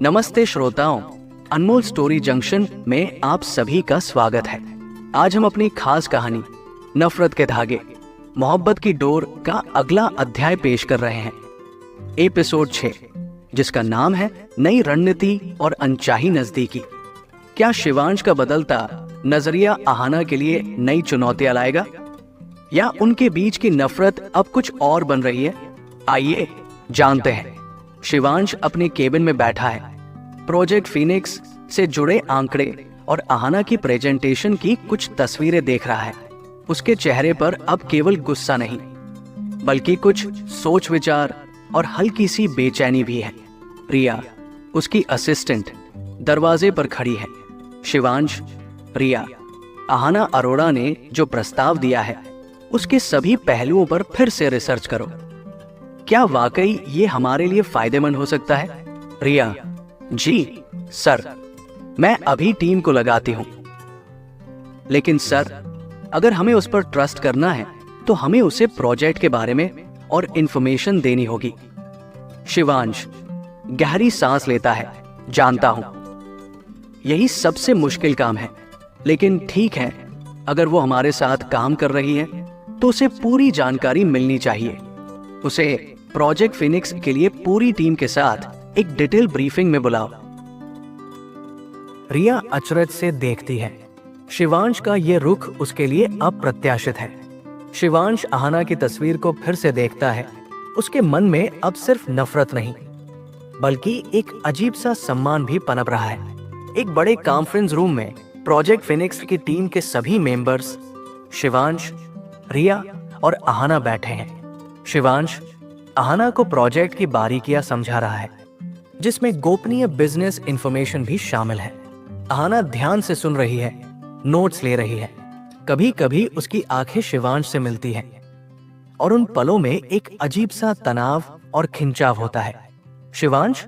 नमस्ते श्रोताओं, अनमोल story junction में आप सभी का स्वागत है। आज हम अपनी खास कहानी नफरत के धागे, मोहब्बत की डोर का अगला अध्याय पेश कर रहे हैं। एपिसोड 6, जिसका नाम है नई रणनीति और अनचाही नजदीकी। क्या शिवांश का बदलता नजरिया आहाना के लिए नई चुनौतियां लाएगा, या उनके बीच की नफरत अब कुछ और बन रही है? आइए जानते हैं। शिवांश अपने केबिन में बैठा है, प्रोजेक्ट फिनिक्स से जुड़े आंकड़े और आहाना की प्रेजेंटेशन की कुछ तस्वीरें देख रहा है। उसके चेहरे पर अब केवल गुस्सा नहीं, बल्कि कुछ सोच विचार और हल्की सी बेचैनी भी है। रिया, उसकी असिस्टेंट, दरवाजे पर खड़ी है। शिवांश, रिया, आहाना अरोड़ा ने जो प्रस्ताव दिया है उसके सभी पहलुओं पर फिर से रिसर्च करो। क्या वाकई ये हमारे लिए फायदेमंद हो सकता है? रिया, जी सर, मैं अभी टीम को लगाती हूं। लेकिन सर, अगर हमें उस पर ट्रस्ट करना है तो हमें उसे प्रोजेक्ट के बारे में और इंफॉर्मेशन देनी होगी। शिवांश गहरी सांस लेता है। जानता हूं, यही सबसे मुश्किल काम है, लेकिन ठीक है, अगर वो हमारे साथ काम कर रही है तो उसे पूरी जानकारी मिलनी चाहिए। उसे प्रोजेक्ट फिनिक्स के लिए पूरी टीम के साथ एक डिटेल ब्रीफिंग में बुलाओ। रिया अचरज से देखती है। शिवांश का यह रुख उसके लिए अप्रत्याशित है। शिवांश आहाना की तस्वीर को फिर से देखता है। उसके मन में अब सिर्फ नफरत नहीं, बल्कि एक अजीब सा सम्मान भी पनप रहा है। एक बड़े कॉन्फ्रेंस रूम में प्रोजेक्ट फिनिक्स की टीम के सभी मेंबर्स, शिवांश, रिया और आहाना बैठे हैं। शिवांश आहाना को प्रोजेक्ट की बारीकियां समझा रहा है, जिसमें गोपनीय बिजनेस इंफॉर्मेशन भी शामिल है। आहाना ध्यान से सुन रही है, नोट्स ले रही है। कभी कभी उसकी आंखें शिवांश से मिलती हैं, और उन पलों में एक अजीब सा तनाव और खिंचाव होता है। शिवांश,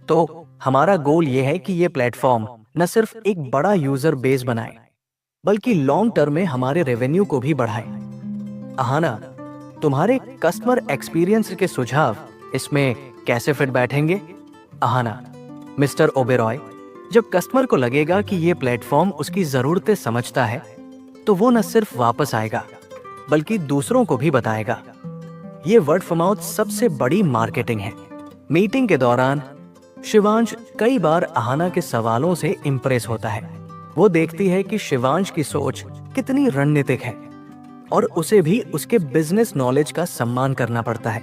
तो हमारा गोल यह है कि यह प्लेटफॉर्म न सिर्फ एक बड़ा यूजर बेस बनाए, बल्कि लॉन्ग टर्म में हमारे रेवेन्यू को भी बढ़ाए। आहाना, तुम्हारे कस्टमर एक्सपीरियंस के सुझाव इसमें कैसे फिट बैठेंगे? आहाना, मिस्टर ओबेरॉय, जब कस्टमर को लगेगा कि ये प्लेटफॉर्म उसकी जरूरतें समझता है, तो वो न सिर्फ वापस आएगा, बल्कि दूसरों को भी बताएगा। ये वर्ड ऑफ माउथ सबसे बड़ी मार्केटिंग है। मीटिंग के दौरान शिवांश कई बार आहाना के सवालों से इंप्रेस होता है। वो देखती है कि शिवांश की सोच कितनी रणनीतिक है, और उसे भी उसके बिजनेस नॉलेज का सम्मान करना पड़ता है।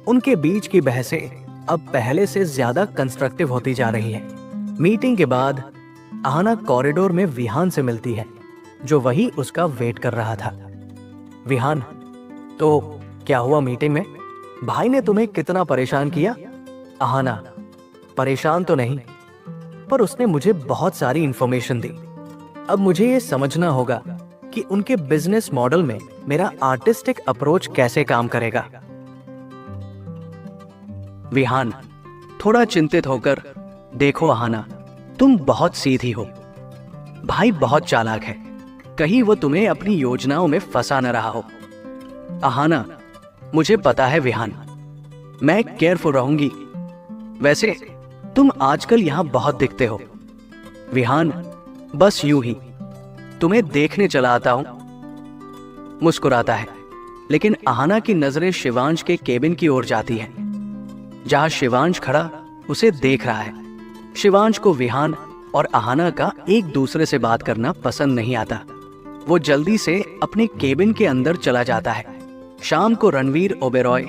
उनके बीच की बहसें अब पहले से ज्यादा कंस्ट्रक्टिव होती जा रही है। मीटिंग के बाद आहाना कॉरिडोर में विहान से मिलती है, जो वही उसका वेट कर रहा था। विहान, तो क्या हुआ मीटिंग में? भाई ने तुम्हें कितना परेशान किया? आहाना, परेशान तो नहीं, पर उसने मुझे बहुत सारी इंफॉर्मेशन दी। अब मुझे ये समझना होगा कि उनके बिजनेस मॉडल में मेरा आर्टिस्टिक अप्रोच कैसे काम करेगा। विहान थोड़ा चिंतित होकर, देखो आहाना, तुम बहुत सीधी हो। भाई बहुत चालाक है, कहीं वो तुम्हें अपनी योजनाओं में फंसा न रहा हो। आहाना, मुझे पता है विहान, मैं केयरफुल रहूंगी। वैसे तुम आजकल यहां बहुत दिखते हो। विहान, बस यूं ही तुम्हें देखने चला आता हूं। मुस्कुराता है, लेकिन आहाना की नजरें शिवांश के केबिन की ओर जाती हैं, जहां शिवांश खड़ा उसे देख रहा है। शिवांश को विहान और आहाना का एक दूसरे से बात करना पसंद नहीं आता। वो जल्दी से अपने केबिन के अंदर चला जाता है। शाम को रणवीर ओबेरॉय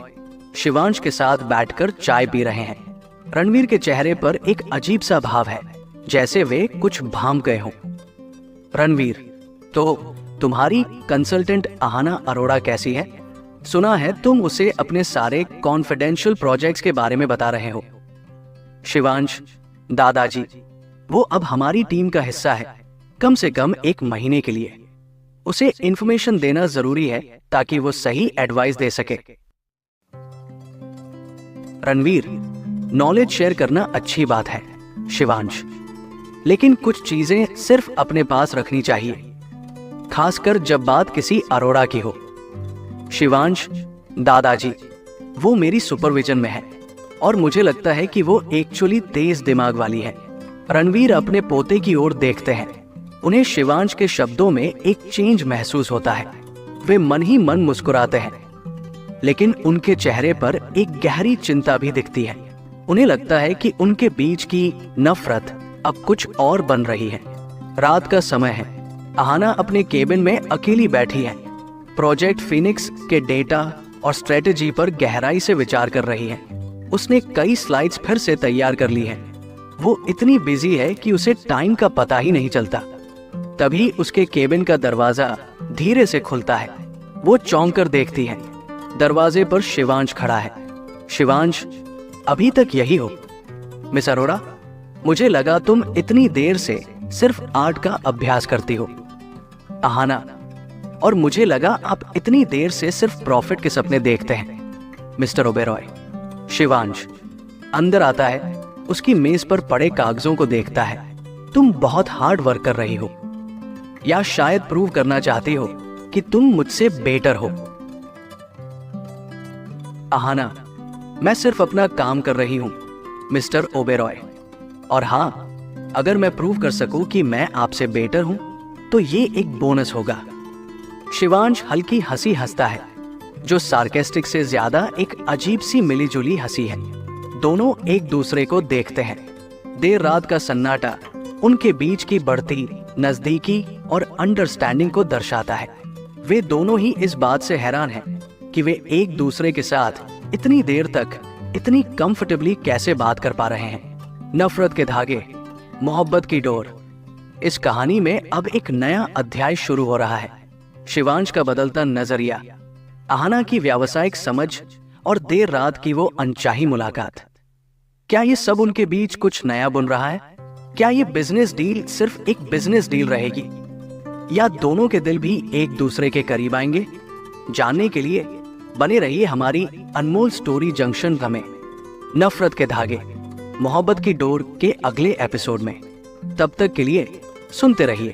शिवांश के साथ बैठकर चाय पी रहे हैं। रणवीर के चेहरे पर एक अजीब सा भाव है, जैसे वे कुछ भाम गए हों। रणवीर, तो तुम्हारी कंसल्टेंट आहाना अरोड़ा कैसी है? सुना है तुम उसे अपने सारे कॉन्फिडेंशियल प्रोजेक्ट्स के बारे में बता रहे हो। शिवांश, दादाजी, वो अब हमारी टीम का हिस्सा है, कम से कम 1 महीने के लिए। उसे इंफॉर्मेशन देना जरूरी है ताकि वो सही एडवाइस दे सके। रणवीर, नॉलेज शेयर करना अच्छी बात है शिवांश, लेकिन कुछ चीजें सिर्फ अपने पास रखनी चाहिए, खासकर जब बात किसी अरोड़ा की हो। शिवांश, दादाजी, वो मेरी सुपरविजन में है। और मुझे लगता है कि वो एक्चुअली तेज दिमाग वाली है। रणवीर अपने पोते की ओर देखते हैं। उन्हें शिवांश के शब्दों में एक चेंज महसूस होता है। वे मन ही मन मुस्कुराते हैं, लेकिन उनके चेहरे पर एक गहरी चिंता भी दिखती है। उन्हें लगता है कि उनके बीच की नफरत अब कुछ और बन रही है। रात का समय है। आहाना अपने केबिन में अकेली बैठी है। प्रोजेक्ट फिनिक्स के डेटा और स्ट्रेटेजी पर गहराई से विचार कर रही है। उसने कई स्लाइड्स फिर से तैयार कर ली हैं। वो इतनी बिजी है कि उसे टाइम का पता ही नहीं चलता। तभी उसके केबिन का दरवाजा धीरे से खुलता है। वो चौंक कर देखती है। दरवाजे पर शिवांश खड़ा है। शिवांश, अभी तक यही हो? मिस अरोड़ा, मुझे लगा तुम इतनी देर से सिर्फ आर्ट का अभ्यास करती हो। आहाना, और मुझे लगा आप इतनी देर से सिर्फ प्रॉफिट के सपने देखते हैं। मिस्टर ओबेरॉय। शिवांश अंदर आता है, उसकी मेज पर पड़े कागजों को देखता है। तुम बहुत हार्ड वर्क कर रही हो, या शायद प्रूव करना चाहती हो कि तुम मुझसे बेटर हो। आहाना, मैं सिर्फ अपना काम कर रही हूं मिस्टर ओबेरॉय, और हां, अगर मैं प्रूव कर सकूं कि मैं आपसे बेटर हूं तो ये एक बोनस होगा। शिवांश हल्की हंसी हंसता है, जो सार्केस्टिक से ज्यादा एक अजीब सी मिलीजुली हंसी है। दोनों एक दूसरे को देखते हैं। देर रात का सन्नाटा उनके बीच की बढ़ती नजदीकी और अंडरस्टैंडिंग को दर्शाता है। वे दोनों ही इस बात से हैरान हैं कि वे एक दूसरे के साथ इतनी देर तक इतनी कंफर्टेबली कैसे बात कर पा रहे हैं। नफरत के धागे, मोहब्बत की डोर। इस कहानी में अब एक नया अध्याय शुरू हो रहा है। शिवांश का बदलता नजरिया, आहाना की व्यावसायिक समझ और देर रात की वो अनचाही मुलाकात। क्या ये सब उनके बीच कुछ नया बुन रहा है? क्या ये बिजनेस डील सिर्फ एक बिजनेस डील रहेगी, या दोनों के दिल भी एक दूसरे के करीब आएंगे? जानने के लिए बने रहिए हमारी अनमोल स्टोरी जंक्शन में नफरत के धागे, मोहब्बत की डोर के अगले एपिसोड में। तब तक के लिए सुनते रहिए।